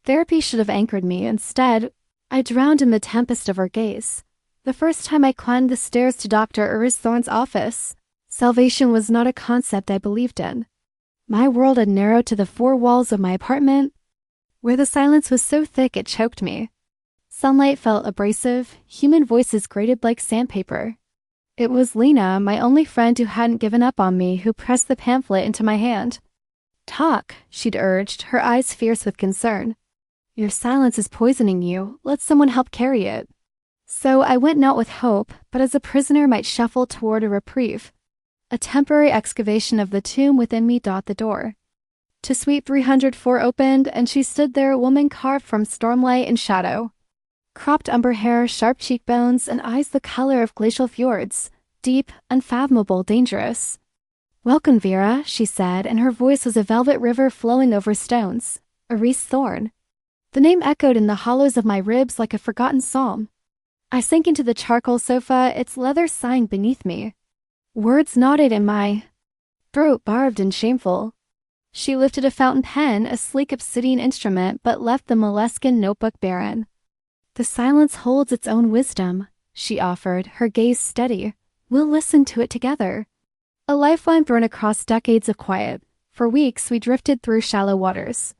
Therapy should have anchored me. Instead, I drowned in the tempest of her gaze. The first time I climbed the stairs to Dr. Iris Thorne's office, salvation was not a concept I believed in. My world had narrowed to the four walls of my apartment, where the silence was so thick it choked me. Sunlight felt abrasive, human voices grated like sandpaper. It was Lena, my only friend who hadn't given up on me, who pressed the pamphlet into my hand. "Talk," she'd urged, her eyes fierce with concern. "Your silence is poisoning you. Let someone help carry it." So I went not with hope, but as a prisoner might shuffle toward a reprieve. A temporary excavation of the tomb within me dot the door. To Suite 304 opened, and she stood there, a woman carved from stormlight and shadow. Cropped umber hair, sharp cheekbones, and eyes the color of glacial fjords, deep, unfathomable, dangerous. "Welcome, Vera," she said, and her voice was a velvet river flowing over stones. Iris Thorne. The name echoed in the hollows of my ribs like a forgotten psalm. I sank into the charcoal sofa, its leather sighing beneath me. Words knotted in my throat, barbed and shameful. She lifted a fountain pen, a sleek obsidian instrument, but left the moleskin notebook barren. "The silence holds its own wisdom," she offered, her gaze steady. "We'll listen to it together." A lifeline thrown across decades of quiet. For weeks, we drifted through shallow waters.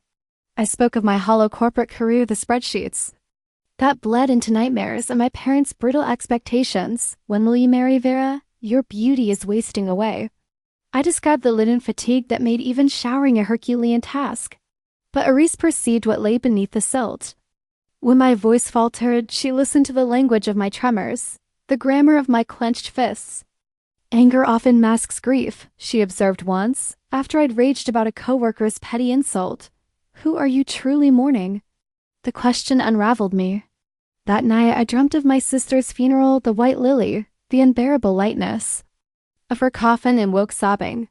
I spoke of my hollow corporate career, the spreadsheets. That bled into nightmares and my parents' brittle expectations. "When will you marry, Vera? Your beauty is wasting away." I described the linen fatigue that made even showering a Herculean task. But Iris perceived what lay beneath the silt. When my voice faltered, she listened to the language of my tremors, the grammar of my clenched fists. "Anger often masks grief," she observed once, after I'd raged about a coworker's petty insult. "Who are you truly mourning?" The question unraveled me. That night, I dreamt of my sister's funeral, the white lily, the unbearable lightness of her coffin, and woke sobbing.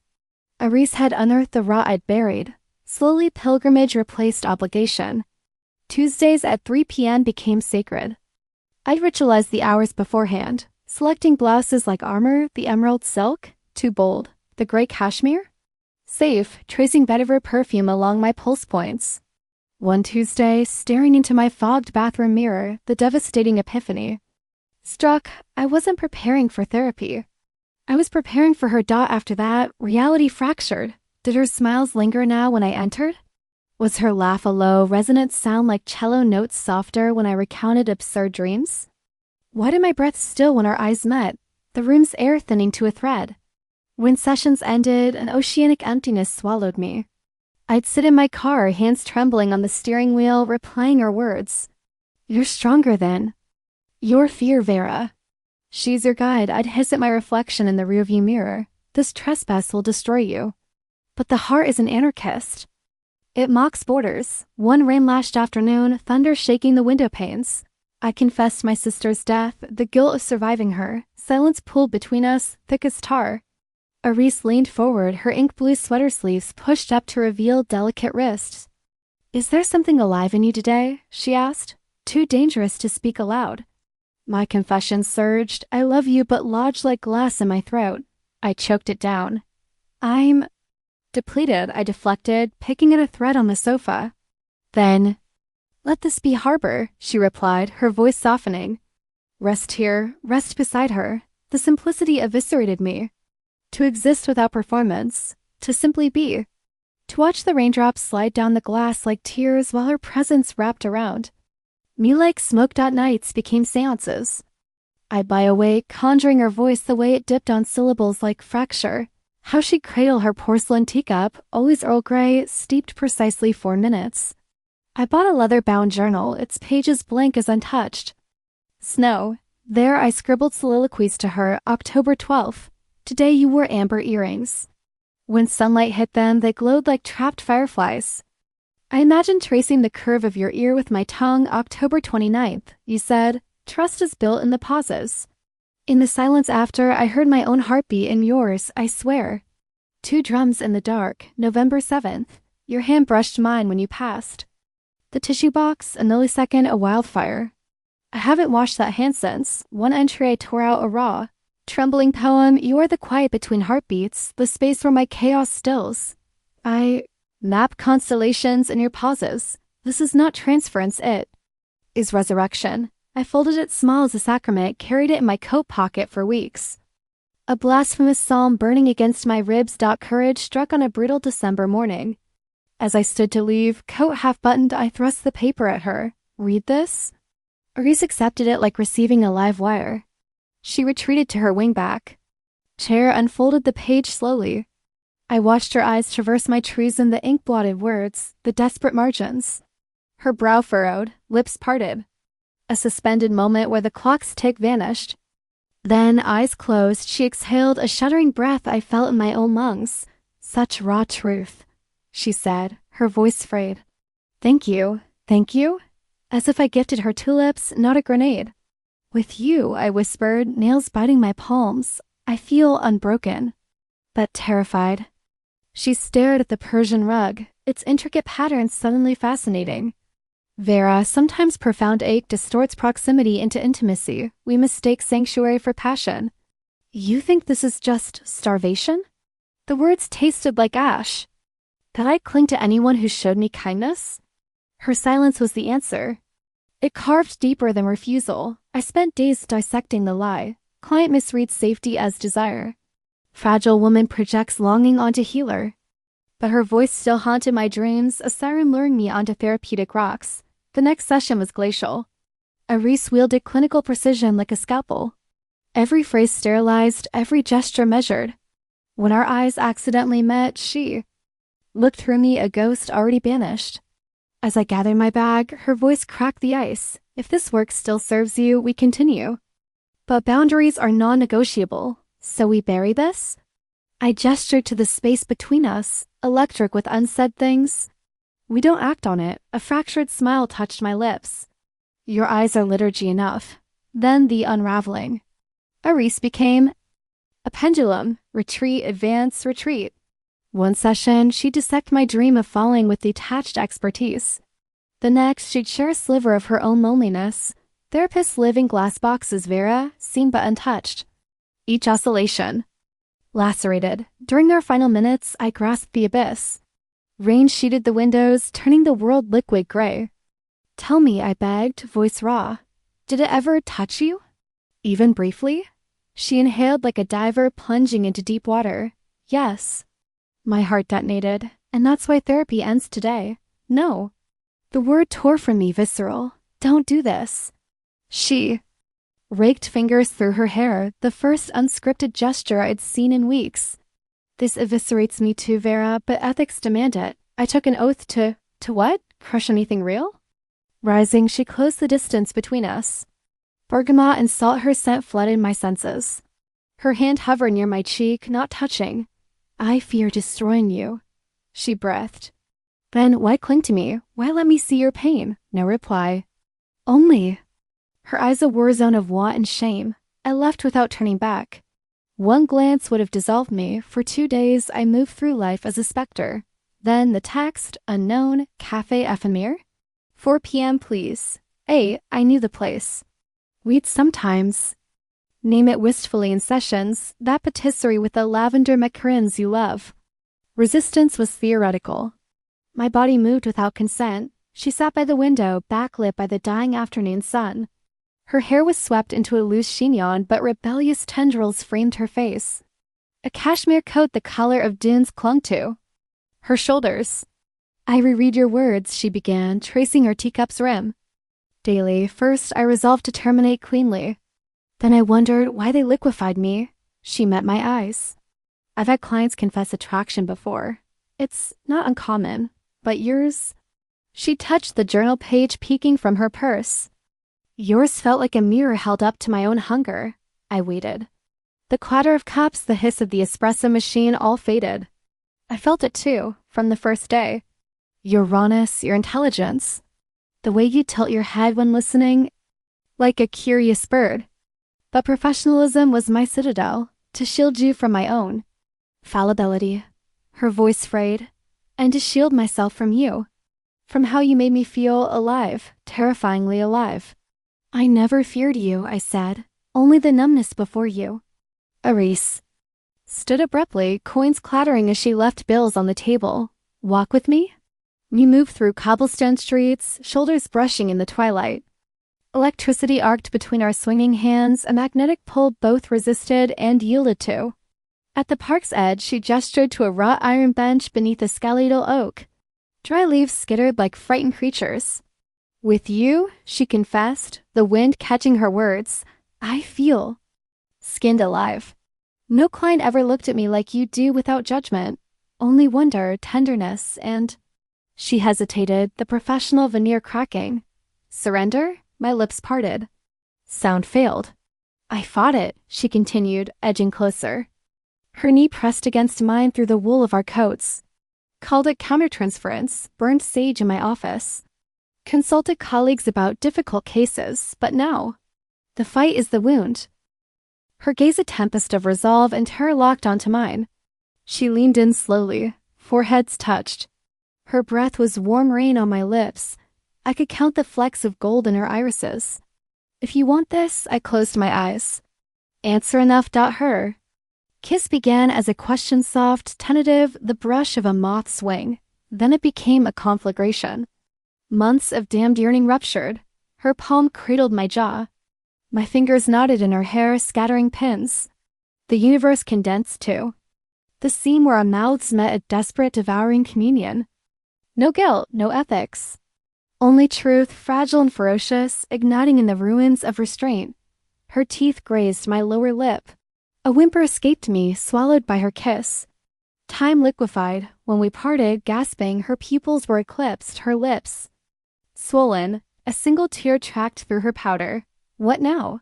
Iris had unearthed the rot I'd buried. Slowly, pilgrimage replaced obligation. Tuesdays at 3 p.m. became sacred. I'd ritualized the hours beforehand, selecting blouses like armor, the emerald silk, too bold, the gray cashmere. Safe, tracing vetiver perfume along my pulse points. One Tuesday, staring into my fogged bathroom mirror, the devastating epiphany struck. I wasn't preparing for therapy. I was preparing for her. After that, reality fractured. Did her smiles linger now when I entered? Was her laugh a low, resonant sound like cello notes softer when I recounted absurd dreams? Why did my breath still when our eyes met, the room's air thinning to a thread? When sessions ended, an oceanic emptiness swallowed me. I'd sit in my car, hands trembling on the steering wheel, replaying her words. "You're stronger than your fear, Vera." "She's your guide," I'd hiss at my reflection in the rearview mirror. "This trespass will destroy you." But the heart is an anarchist. It mocks borders. One rain-lashed afternoon, thunder shaking the window panes. I confessed my sister's death, the guilt of surviving her. Silence pooled between us, thick as tar. Iris leaned forward, her ink-blue sweater sleeves pushed up to reveal delicate wrists. "Is there something alive in you today?" she asked, too dangerous to speak aloud. My confession surged. "I love you," but lodged like glass in my throat. I choked it down. "I'm depleted," I deflected, picking at a thread on the sofa. "Then let this be harbor," she replied, her voice softening. "Rest here, rest beside her." The simplicity eviscerated me. To exist without performance, to simply be. To watch the raindrops slide down the glass like tears while her presence wrapped around. Me like smoked-out nights became seances. I'd lie awake, conjuring her voice, the way it dipped on syllables like fracture. How she'd cradle her porcelain teacup, always Earl Grey, steeped precisely 4 minutes. I bought a leather-bound journal, its pages blank as untouched. Snow. There I scribbled soliloquies to her. October 12th. Today you wore amber earrings. When sunlight hit them, they glowed like trapped fireflies. I imagined tracing the curve of your ear with my tongue. October 29th. You said, "Trust is built in the pauses." In the silence after, I heard my own heartbeat and yours, I swear. 2 drums in the dark. November 7th. Your hand brushed mine when you passed. The tissue box, a millisecond, a wildfire. I haven't washed that hand since. One entry I tore out a raw, trembling poem. You are the quiet between heartbeats, the space where my chaos stills. I map constellations in your pauses, This is not transference, it is resurrection. I folded it small as a sacrament, carried it in my coat pocket for weeks. A blasphemous psalm burning against my ribs. Courage struck on a brutal December morning. As I stood to leave, coat half buttoned, I thrust the paper at her. Read this? Reese accepted it like receiving a live wire. She retreated to her wingback chair, unfolded the page slowly. I watched her eyes traverse my treason, the ink-blotted words, the desperate margins. Her brow furrowed, lips parted. A suspended moment where the clock's tick vanished. Then, eyes closed, she exhaled a shuddering breath I felt in my own lungs. Such raw truth, she said, her voice frayed. Thank you, as if I gifted her tulips, not a grenade. With you, I whispered, nails biting my palms. I feel unbroken, but terrified. She stared at the Persian rug, its intricate patterns suddenly fascinating. Vera, sometimes profound ache distorts proximity into intimacy. We mistake sanctuary for passion. You think this is just starvation? The words tasted like ash. Did I cling to anyone who showed me kindness? Her silence was the answer. It carved deeper than refusal. I spent days dissecting the lie. Client misreads safety as desire. Fragile woman projects longing onto healer. But her voice still haunted my dreams, a siren luring me onto therapeutic rocks. The next session was glacial. Reese wielded clinical precision like a scalpel. Every phrase sterilized, every gesture measured. When our eyes accidentally met, she looked through me, a ghost already banished. As I gathered my bag, her voice cracked the ice. If this work still serves you, we continue. But boundaries are non-negotiable, so we bury this? I gestured to the space between us, electric with unsaid things. We don't act on it. A fractured smile touched my lips. Your eyes are liturgy enough. Then the unraveling. Reese became a pendulum. Retreat, advance, retreat. One session, she'd dissect my dream of falling with detached expertise. The next, she'd share a sliver of her own loneliness. Therapists live in glass boxes, Vera, seen but untouched. Each oscillation. Lacerated. During their final minutes, I grasped the abyss. Rain sheeted the windows, turning the world liquid gray. Tell me, I begged, voice raw. Did it ever touch you? Even briefly? She inhaled like a diver plunging into deep water. Yes. My heart detonated, and that's why therapy ends today. No. The word tore from me visceral. Don't do this. She raked fingers through her hair, the first unscripted gesture I'd seen in weeks. This eviscerates me too, Vera, but ethics demand it. I took an oath to what? Crush anything real? Rising, she closed the distance between us. Bergamot and salt her scent flooded my senses. Her hand hovered near my cheek, not touching. I fear destroying you, she breathed. Then why cling to me? Why let me see your pain? No reply. Only. Her eyes a war zone of want and shame. I left without turning back. One glance would have dissolved me. For 2 days, I moved through life as a specter. Then the text, unknown, cafe ephemer. 4 p.m. please. I knew the place. We'd sometimes name it wistfully in sessions, that patisserie with the lavender macarons you love. Resistance was theoretical. My body moved without consent. She sat by the window, backlit by the dying afternoon sun. Her hair was swept into a loose chignon, but rebellious tendrils framed her face. A cashmere coat the color of dunes clung to her shoulders. I reread your words, she began, tracing her teacup's rim. Daily, first I resolved to terminate cleanly. Then I wondered why they liquefied me. She met my eyes. I've had clients confess attraction before. It's not uncommon, but yours? She touched the journal page peeking from her purse. Yours felt like a mirror held up to my own hunger. I waited. The clatter of cups, the hiss of the espresso machine all faded. I felt it too, from the first day. Your rawness, your intelligence. The way you tilt your head when listening, like a curious bird. But professionalism was my citadel, to shield you from my own. Fallibility. Her voice frayed. And to shield myself from you. From how you made me feel alive, terrifyingly alive. I never feared you, I said. Only the numbness before you. Reese stood abruptly, coins clattering as she left bills on the table. Walk with me? We moved through cobblestone streets, shoulders brushing in the twilight. Electricity arced between our swinging hands, a magnetic pull both resisted and yielded to. At the park's edge, she gestured to a wrought iron bench beneath a skeletal oak. Dry leaves skittered like frightened creatures. With you, she confessed, the wind catching her words, I feel skinned alive. No client ever looked at me like you do without judgment, only wonder, tenderness, and... She hesitated, the professional veneer cracking. Surrender? My lips parted. Sound failed. I fought it, she continued, edging closer. Her knee pressed against mine through the wool of our coats. Called it countertransference, burned sage in my office. Consulted colleagues about difficult cases, but now, the fight is the wound. Her gaze a tempest of resolve and terror locked onto mine. She leaned in slowly, foreheads touched. Her breath was warm rain on my lips. I could count the flecks of gold in her irises. If you want this, I closed my eyes. Answer enough. Her kiss began as a question, soft, tentative, the brush of a moth's wing. Then it became a conflagration. Months of damned yearning ruptured. Her palm cradled my jaw. My fingers knotted in her hair, scattering pins. The universe condensed too. The seam where our mouths met a desperate, devouring communion. No guilt, no ethics. Only truth, fragile and ferocious, igniting in the ruins of restraint. Her teeth grazed my lower lip. A whimper escaped me, swallowed by her kiss. Time liquefied. When we parted, gasping, her pupils were eclipsed, her lips swollen, a single tear tracked through her powder. What now?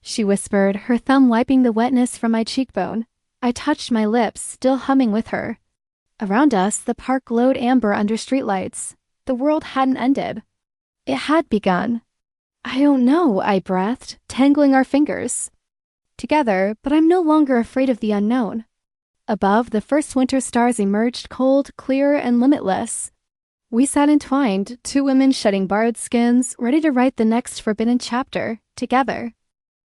She whispered, her thumb wiping the wetness from my cheekbone. I touched my lips, still humming with her. Around us, the park glowed amber under streetlights. The world hadn't ended. It had begun. I don't know, I breathed, tangling our fingers together, but I'm no longer afraid of the unknown. Above, the first winter stars emerged, cold, clear, and limitless. We sat entwined, two women shedding borrowed skins, ready to write the next forbidden chapter, together.